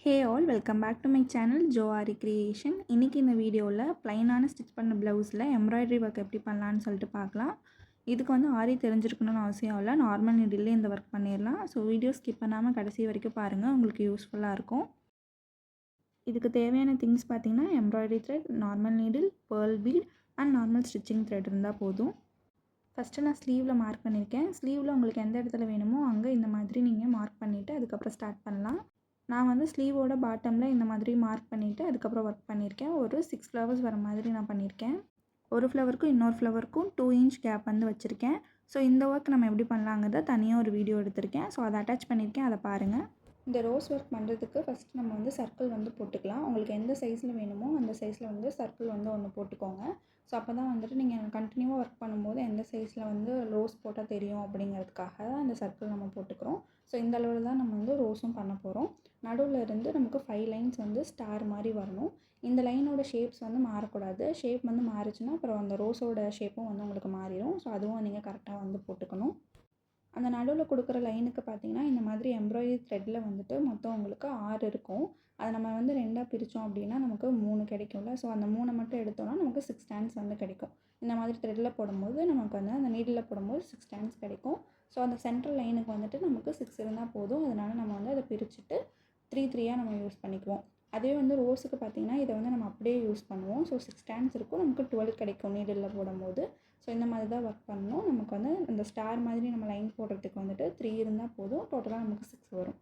Hey all welcome back to my channel Jo Aari creation. இன்றைக்கி இந்த வீடியோவில் ப்ளைனான ஸ்டிச் பண்ண ப்ளவுஸில் எம்ப்ராய்டரி ஒர்க் எப்படி பண்ணலான்னு சொல்லிட்டு பார்க்கலாம். இதுக்கு வந்து ஆரி தெரிஞ்சிருக்கணும்னு அவசியம் இல்லை, நார்மல் நீடிலே இந்த ஒர்க் பண்ணிடலாம். ஸோ வீடியோ ஸ்கிப் பண்ணாமல் கடைசி வரைக்கும் பாருங்கள், உங்களுக்கு யூஸ்ஃபுல்லாக இருக்கும். இதுக்கு தேவையான திங்ஸ் பார்த்திங்கன்னா embroidery thread, normal needle, pearl beat and normal stitching thread இருந்தால் போதும். ஃபஸ்ட்டு நான் ஸ்லீவில் மார்க் பண்ணியிருக்கேன். ஸ்லீவில் உங்களுக்கு எந்த இடத்துல வேணுமோ அங்கே இந்த மாதிரி நீங்கள் மார்க் பண்ணிவிட்டு அதுக்கப்புறம் ஸ்டார்ட் பண்ணலாம். நான் வந்து ஸ்லீவோட பாட்டமில் இந்த மாதிரி மார்க் பண்ணிவிட்டு அதுக்கப்புறம் ஒர்க் பண்ணியிருக்கேன். ஒரு 6 ஃப்ளவர்ஸ் வர மாதிரி நான் பண்ணியிருக்கேன். ஒரு ஃப்ளவருக்கும் இன்னொரு ஃப்ளவருக்கும் 2 இன்ச் கேப் வந்து வச்சுருக்கேன். ஸோ இந்த ஒர்க் நம்ம எப்படி பண்ணலாங்கிறத தனியாக ஒரு வீடியோ எடுத்திருக்கேன். ஸோ அதை அட்டாச் பண்ணியிருக்கேன், அதை பாருங்கள். இந்த ரோஸ் ஒர்க் பண்ணுறதுக்கு ஃபஸ்ட் நம்ம வந்து சர்க்கிள் வந்து போட்டுக்கலாம். உங்களுக்கு எந்த சைஸில் வேணுமோ அந்த சைஸில் வந்து சர்க்கிள் வந்து ஒன்று போட்டுக்கோங்க. ஸோ அப்போ தான் வந்துட்டு நீங்கள் கண்டினியூவாக ஒர்க் பண்ணும்போது எந்த சைஸில் வந்து ரோஸ் போட்டால் தெரியும் அப்படிங்கிறதுக்காக தான் அந்த சர்க்கிள் நம்ம போட்டுக்கிறோம். ஸோ இந்த அளவில் தான் நம்ம வந்து ரோஸும் பண்ண போகிறோம். நடுவில் இருந்து நமக்கு 5 லைன்ஸ் வந்து ஸ்டார் மாதிரி வரணும். இந்த லைனோட ஷேப்ஸ் வந்து மாறக்கூடாது. ஷேப் வந்து மாறிச்சுன்னா அப்புறம் அந்த ரோஸோட ஷேப்பும் வந்து உங்களுக்கு மாறிடும். ஸோ அதுவும் நீங்கள் கரெக்டாக வந்து போட்டுக்கணும். அந்த நடுவில் கொடுக்குற லைனுக்கு பார்த்திங்கன்னா இந்த மாதிரி எம்ப்ராய்டரி த்ரெட்டில் வந்துட்டு மொத்தம் உங்களுக்கு 6 இருக்கும். அதை நம்ம வந்து 2ஆக பிரித்தோம் அப்படின்னா நமக்கு 3 கிடைக்கும்ல. ஸோ அந்த 3 மட்டும் எடுத்தோன்னா நமக்கு 6 ஸ்டாண்ட்ஸ் வந்து கிடைக்கும். இந்த மாதிரி த்ரெட்டில் போடும்போது நமக்கு வந்து அந்த நீடில் போடும்போது 6 ஸ்டாண்ட்ஸ் கிடைக்கும். ஸோ அந்த சென்ட்ரல் லைனுக்கு வந்துட்டு நமக்கு 6 இருந்தால் போதும். அதனால் நம்ம வந்து அதை பிரிச்சுட்டு 3 3யாக நம்ம யூஸ் பண்ணிக்குவோம். அதே வந்து ரோஸுக்கு பார்த்திங்கன்னா இதை வந்து நம்ம அப்படியே யூஸ் பண்ணுவோம். ஸோ 6 ஸ்டாண்ட்ஸ் இருக்கும், நமக்கு 12 கிடைக்கும் நீடில் போடும்போது. ஸோ இந்த மாதிரி தான் ஒர்க் பண்ணணும். நமக்கு வந்து அந்த ஸ்டார் மாதிரி நம்ம லைன் போடுறதுக்கு வந்துட்டு 3 இருந்தால் போதும். டோட்டலாக நமக்கு 6 வரும்.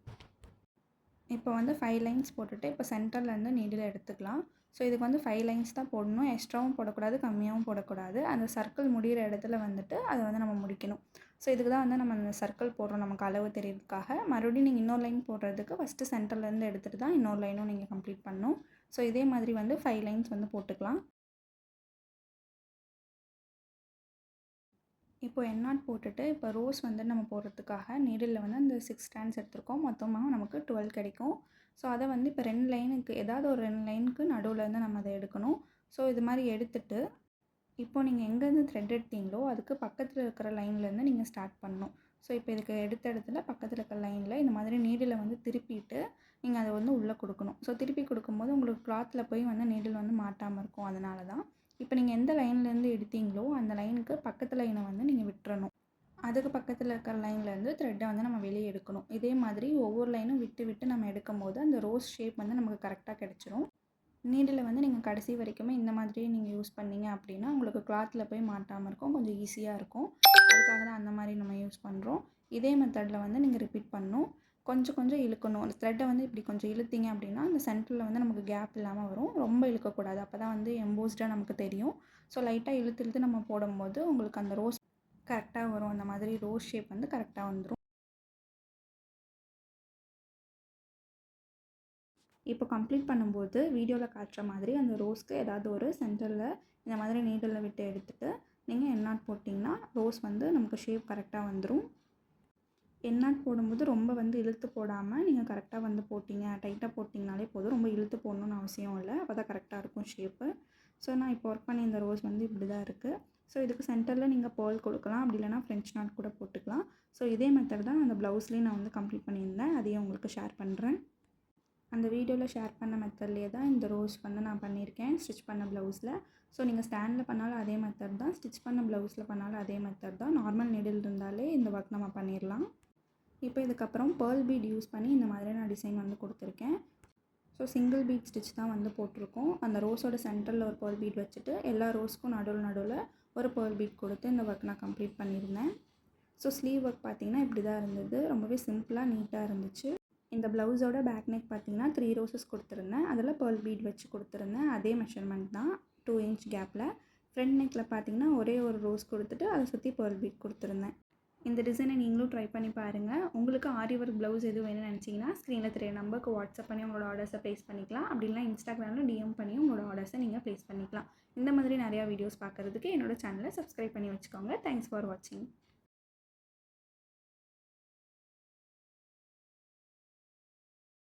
இப்போ வந்து 5 லைன்ஸ் போட்டுட்டு இப்போ சென்டர்லேருந்து நீடில் எடுத்துக்கலாம். ஸோ இதுக்கு வந்து 5 லைன்ஸ் தான் போடணும். எக்ஸ்ட்ராவும் போடக்கூடாது, கம்மியாகவும் போடக்கூடாது. அந்த சர்க்கிள் முடிகிற இடத்துல வந்துட்டு அதை வந்து நம்ம முடிக்கணும். ஸோ இதுக்கு தான் வந்து நம்ம அந்த சர்க்கிள் போடுறோம், நமக்கு அளவு தெரியறதுக்காக. மறுபடியும் நீங்கள் இன்னொரு லைன் போடுறதுக்கு ஃபஸ்ட்டு சென்டர்லேருந்து எடுத்துகிட்டு தான் இன்னொரு லைனும் நீங்கள் கம்ப்ளீட் பண்ணணும். ஸோ இதே மாதிரி வந்து 5 லைன்ஸ் வந்து போட்டுக்கலாம். இப்போ எண்ணாட் போட்டுட்டு இப்போ ரோஸ் வந்து நம்ம போடுறதுக்காக நீடிலில் வந்து அந்த 6 ஸ்டாண்ட்ஸ் எடுத்திருக்கோம். மொத்தமாக நமக்கு 12 கிடைக்கும். ஸோ அதை வந்து இப்போ 2 லைனுக்கு ஏதாவது ஒரு 2 லைனுக்கு நடுவில் இருந்து நம்ம அதை எடுக்கணும். ஸோ இது மாதிரி எடுத்துட்டு இப்போ நீங்கள் எங்கேருந்து த்ரெட் எடுத்தீங்களோ அதுக்கு பக்கத்தில் இருக்கிற லைன்லேருந்து நீங்கள் ஸ்டார்ட் பண்ணணும். ஸோ இப்போ இதுக்கு எடுத்த இடத்துல பக்கத்தில் இருக்கிற லைனில் இந்த மாதிரி நீடில் வந்து திருப்பிட்டு நீங்கள் அதை வந்து உள்ளே கொடுக்கணும். ஸோ திருப்பி கொடுக்கும்போது உங்களுக்கு கிளாத்தில் போய் வந்து நீடில் வந்து மாட்டாமல் இருக்கும். அதனால தான் இப்போ நீங்கள் எந்த லைன்லேருந்து எடுத்தீங்களோ அந்த லைனுக்கு பக்கத்து லைனை வந்து நீங்கள் விட்டுறணும். அதுக்கு பக்கத்தில் இருக்கிற லைன்லேருந்து த்ரெட்டை வந்து நம்ம வெளியே எடுக்கணும். இதே மாதிரி ஒவ்வொரு லைனும் விட்டு விட்டு நம்ம எடுக்கும் போது அந்த ரோஸ் ஷேப் வந்து நமக்கு கரெக்டாக கிடச்சிரும். நீடில் வந்து நீங்கள் கடைசி வரைக்குமே இந்த மாதிரியே நீங்கள் யூஸ் பண்ணிங்க அப்படின்னா உங்களுக்கு கிளாத்தில் போய் மாட்டாமல் இருக்கும், கொஞ்சம் ஈஸியாக இருக்கும். அதுக்காக தான் அந்த மாதிரி நம்ம யூஸ் பண்ணுறோம். இதே மெத்தடில் வந்து நீங்கள் ரிப்பீட் பண்ணணும். கொஞ்சம் கொஞ்சம் இழுக்கணும். அந்த த்ரெட்டை வந்து இப்படி கொஞ்சம் இழுத்தீங்க அப்படின்னா அந்த சென்டரில் வந்து நமக்கு கேப் இல்லாமல் வரும். ரொம்ப இழுக்கக்கூடாது, அப்போ தான் வந்து எம்போஸ்டாக நமக்கு தெரியும். ஸோ லைட்டாக இழுத்து இழுத்து நம்ம போடும்போது உங்களுக்கு அந்த ரோஸ் கரெக்டாக வரும். அந்த மாதிரி ரோஸ் ஷேப் வந்து கரெக்டாக வந்துடும். இப்போ கம்ப்ளீட் பண்ணும்போது வீடியோவில் காட்டுற மாதிரி அந்த ரோஸ்க்கு ஏதாவது ஒரு சென்டரில் இந்த மாதிரி நீடில் விட்டு எடுத்துகிட்டு நீங்கள் எண்ணாட் போட்டிங்கன்னா ரோஸ் வந்து நமக்கு ஷேப் கரெக்டாக வந்துடும். எண்ணாட் போடும்போது ரொம்ப வந்து இழுத்து போடாமல் நீங்கள் கரெக்டாக வந்து போட்டிங்க, டைட்டாக போட்டிங்கனாலே போதும். ரொம்ப இழுத்து போடணுன்னு அவசியம் இல்லை, அப்போ தான் கரெக்டாக இருக்கும் ஷேப்பு. ஸோ நான் இப்போ ஒர்க் பண்ணி இந்த ரோஸ் வந்து இப்படி தான் இருக்குது. ஸோ இதுக்கு சென்டரில் நீங்கள் பேர்ல் கொடுக்கலாம், அப்படி இல்லைனா ஃப்ரெஞ்ச் நாட் கூட போட்டுக்கலாம். ஸோ இதே மெத்தட் தான் அந்த ப்ளவுஸ்லேயும் நான் வந்து கம்ப்ளீட் பண்ணியிருந்தேன், அதையும் உங்களுக்கு ஷேர் பண்ணுறேன். அந்த வீடியோவில் ஷேர் பண்ண மெத்தட்லேயே தான் இந்த ரோஸ் வந்து நான் பண்ணியிருக்கேன் ஸ்டிச் பண்ண ப்ளவுஸில். ஸோ நீங்கள் ஸ்டாண்டில் பண்ணாலும் அதே மெத்தட் தான், ஸ்டிச் பண்ண ப்ளவுஸில் பண்ணாலும் அதே மெத்தட் தான். நார்மல் நீடில் இருந்தாலே இந்த ஒர்க் நம்ம பண்ணிடலாம். இப்போ இதுக்கப்புறம் பேர்ல் பீட் யூஸ் பண்ணி இந்த மாதிரி நான் டிசைன் வந்து கொடுத்துருக்கேன். ஸோ சிங்கிள் பீட் ஸ்டிச் தான் வந்து போட்டிருக்கோம். அந்த ரோஸோட சென்டரில் ஒரு பேர்ல் பீட் வச்சுட்டு எல்லா ரோஸ்க்கும் நடுவில் ஒரு பேர்ல் பீட் கொடுத்து இந்த ஒர்க் நான் கம்ப்ளீட் பண்ணியிருந்தேன். ஸோ ஸ்லீவ் ஒர்க் பார்த்திங்கன்னா இப்படி தான் இருந்தது. ரொம்பவே சிம்பிளாக நீட்டாக இருந்துச்சு. இந்த ப்ளவுஸோட பேக் நெக் பார்த்திங்கன்னா 3 ரோஸஸ் கொடுத்துருந்தேன். அதில் பேர்ல் பீட் வச்சு கொடுத்துருந்தேன். அதே மெஷர்மெண்ட் தான், 2 இன்ச் கேப்பில். ஃப்ரண்ட் நெக்கில் பார்த்திங்கன்னா ஒரே ஒரு ரோஸ் கொடுத்துட்டு அதை சுற்றி பேர்ல் பீட் கொடுத்துருந்தேன். இந்த டிசைனை நீங்களும் ட்ரை பண்ணி பாருங்கள். உங்களுக்கு ஆரி ஒர்க் ப்ளவுஸ் எதுவும் வேணும்னு நினச்சிங்கன்னா ஸ்க்ரீனில் தெரிய நம்பருக்கு வாட்ஸ்அப் பண்ணி உங்களோட ஆர்டர்ஸை ப்ளேஸ் பண்ணிக்கலாம். அப்படி இல்லைனா இன்ஸ்டாகிராமில் டிஎம் பண்ணி உங்களோட ஆர்டர்ஸை நீங்கள் ப்ளேஸ் பண்ணிக்கலாம். இந்த மாதிரி நிறையா வீடியோஸ் பார்க்குறதுக்கு என்னோட சேனலை சப்ஸ்கிரைப் பண்ணி வச்சுக்கோங்க. தேங்க்ஸ் ஃபார் வாட்சிங்.